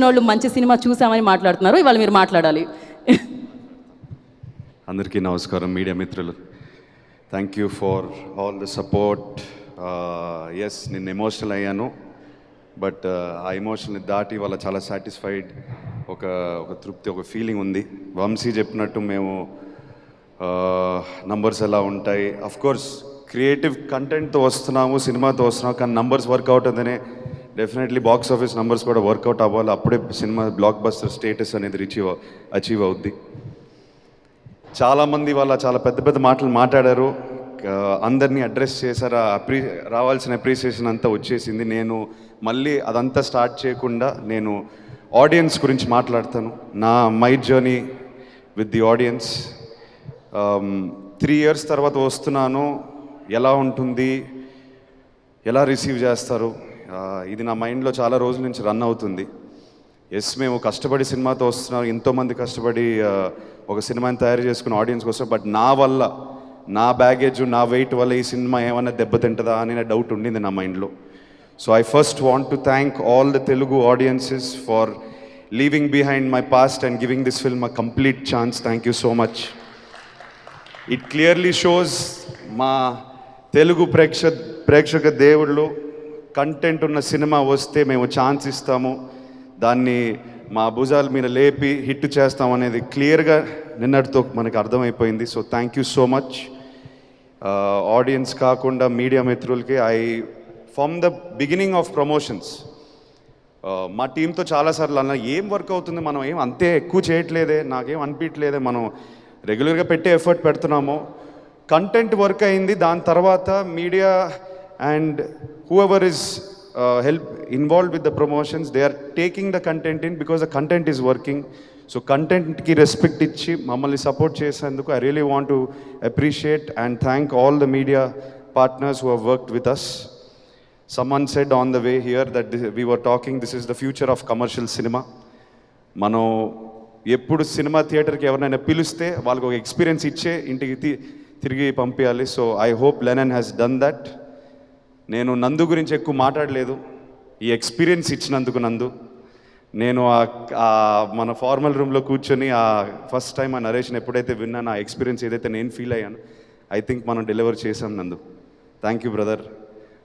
వాళ్ళు మంచి సినిమా చూసామని మాట్లాడుతున్నారు. ఇవాళ మీరు మాట్లాడాలి. అందరికీ నమస్కారం, మీడియా మిత్రులు. Thank you for all the support. Yes, నేను ఎమోషనల్ అయ్యాను, బట్ ఆ ఎమోషన్ని దాటి వాళ్ళ చాలా సాటిస్ఫైడ్, ఒక తృప్తి, ఒక ఫీలింగ్ ఉంది. వంశీ చెప్పినట్టు మేము నంబర్స్ ఎలా ఉంటాయి, అఫ్కోర్స్ క్రియేటివ్ కంటెంట్తో వస్తున్నాము, సినిమాతో వస్తున్నాము, కానీ నంబర్స్ వర్కౌట్ అవుతనే డెఫినెట్లీ బాక్స్ ఆఫీస్ నంబర్స్ కూడా వర్కౌట్ అవ్వాలి. అప్పుడే సినిమా బ్లాక్ బస్టర్ స్టేటస్ అనేది అచీవ్ అవుద్ది. చాలామంది వాళ్ళ చాలా పెద్ద పెద్ద మాటలు మాట్లాడారు, అందరినీ అడ్రస్ చేశారు. రావాల్సిన అప్రిసియేషన్ అంతా వచ్చేసింది. నేను మళ్ళీ అదంతా స్టార్ట్ చేయకుండా నేను ఆడియన్స్ గురించి మాట్లాడతాను. My journey with the audience. 3 years తర్వాత వస్తున్నాను, ఎలా ఉంటుంది, ఎలా రిసీవ్ చేస్తారు, ఇది నా మైండ్లో చాలా రోజుల నుంచి రన్ అవుతుంది. ఎస్, మేము కష్టపడి సినిమాతో వస్తున్నాం, ఎంతోమంది కష్టపడి ఒక సినిమాని తయారు చేసుకుని ఆడియన్స్కి వస్తాం. బట్ నా వల్ల, నా బ్యాగేజ్, నా వెయిట్ వల్ల ఈ సినిమా ఏమైనా దెబ్బతింటుందా అనే డౌట్ ఉండింది నా మైండ్లో. So I first want to thank all the Telugu audiences for leaving behind my past and giving this film a complete chance. Thank you so much. It clearly shows మా తెలుగు ప్రేక్షక దేవుళ్ళు, కంటెంట్ ఉన్న cinema వస్తే మేము chance ఇస్తాము, దాన్ని మా భుజాల మీద లేపి హిట్ చేస్తాం అనేది క్లియర్గా నిన్నటితో మనకు అర్థమైపోయింది. So thank you so much. Audience కాకుండా మీడియా మిత్రులకి, from the beginning of promotions మా టీంతో చాలాసార్లు అన్న, ఏం వర్క్ అవుతుంది, మనం ఏం అంతే ఎక్కువ చేయట్లేదే, నాకేం అనిపించలేదే, మనం రెగ్యులర్గా పెట్టే ఎఫర్ట్ పెడుతున్నాము, కంటెంట్ వర్క్ అయింది. దాని తర్వాత media and whoever is involved with the promotions, they are taking the content in because the content is working. So content ki respect ichi mammalni support chesanduku I really want to appreciate and thank all the media partners who have worked with us. Someone said on the way here that we were talking, this is the future of commercial cinema. మనం ఎప్పుడు cinema థియేటర్కి ఎవరైనా పిలిస్తే వాళ్ళకి ఒక experience ఇచ్చే ఇంటికి తిరిగి పంపించాలి. So I hope Lennon has done that. నేను నందు గురించి ఎక్కువ మాట్లాడలేదు, ఈ ఎక్స్పీరియన్స్ ఇచ్చినందుకు నందు. నేను మన ఫార్మల్ రూమ్లో కూర్చొని ఫస్ట్ టైం ఆ నరేషన్ ఎప్పుడైతే విన్నాను, ఆ ఎక్స్పీరియన్స్ ఏదైతే నేను ఫీల్ అయ్యాను, ఐ థింక్ మనం డెలివర్ చేసాం నందు. Thank you brother.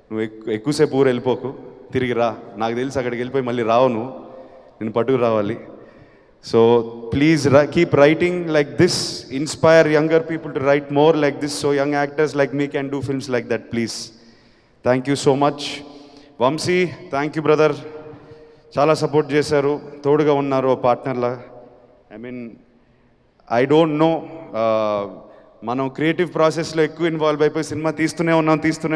నువ్వు ఎక్కువసేపు ఊరు వెళ్ళిపోకు, తిరిగి రా. నాకు తెలిసి అక్కడికి వెళ్ళిపోయి మళ్ళీ రావు, నేను పట్టుకు రావాలి. So please keep writing like this, inspire younger people to write more like this, so young actors like me can do films like that, please. Thank you so much. Vamshi, thank you brother, చాలా support చేశారు, తోడుగా ఉన్నారు ఓ పార్ట్నర్లా. I don't know, మనం creative ప్రాసెస్లో ఎక్కువ involve అయిపోయి సినిమా తీస్తూనే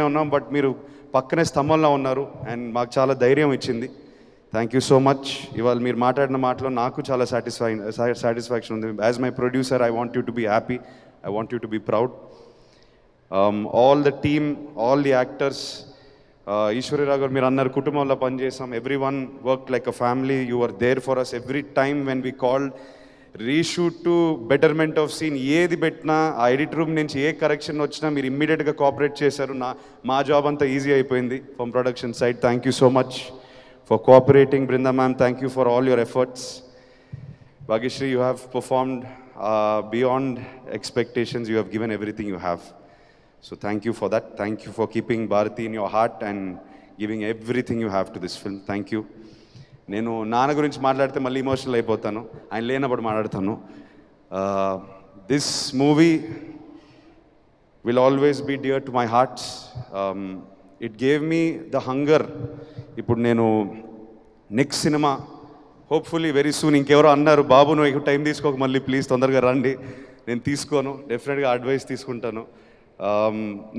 ఉన్నాం, బట్ మీరు పక్కనే స్తంభంలో ఉన్నారు అండ్ మాకు చాలా ధైర్యం ఇచ్చింది. Thank you so much. ఇవాళ మీరు మాట్లాడిన మాటలో నాకు చాలా సాటిస్ఫాక్షన్ ఉంది. As my producer, I want you to be happy, I want you to be proud. All the team, all the actors, Eshwari Rao గారు మీరు అన్నారు కుటుంబంలో పనిచేసాం, every one work like a family. You are there for us every time when we called, reshoot to betterment of scene, ఏది పెట్టినా ఆ edit room నుంచి ఏ correction వచ్చినా మీరు ఇమ్మీడియట్గా కోఆపరేట్ చేశారు. మా జాబ్ అంతా ఈజీ అయిపోయింది from production side. Thank you so much for cooperating. Brinda ma'am, thank you for all your efforts. Bhagyashree, you have performed beyond expectations. You have given everything you have. So thank you for that. Thank you for keeping Bharati in your heart and giving everything you have to this film. Thank you. నేను నాన్న గురించి మాట్లాడితే మళ్ళీ emotional అయిపోతాను, ఆయన లేనప్పుడు మాట్లాడతాను. This movie will always be dear to my heart. It gave me the hunger. ఇప్పుడు నేను next cinema hopefully very soon, ఇంకెవరో అన్నారు బాబు నువ్వు ఎక్కువ టైం తీసుకోక, మళ్ళీ ప్లీజ్ తొందరగా రండి. నేను తీసుకోను, డెఫినెట్గా అడ్వైస్ తీసుకుంటాను.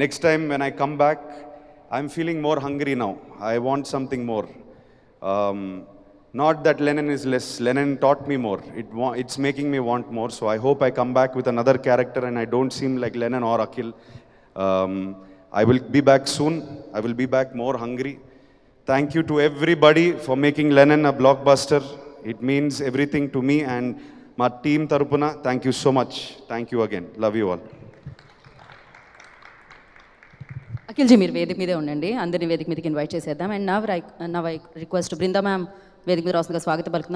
Next time when I come back, I'm feeling more hungry now. I want something more. Not that Lennon is less, Lennon taught me more. It's making me want more. So I hope I come back with another character and I don't seem like Lennon or Akhil. I will be back soon. I will be back more hungry. Thank you to everybody for making Lennon a blockbuster. It means everything to me and my team tarupuna. Thank you so much. Thank you again. Love you all. అఖిల్జీ మీరు వేదిక మీదే ఉండండి, అందరినీ వేదిక మీదకి invite చేసేద్దాం. And now I request Brinda ma'am వేదిక మీద రాస్తుందిగా స్వాగతం పలుకుతున్నాం.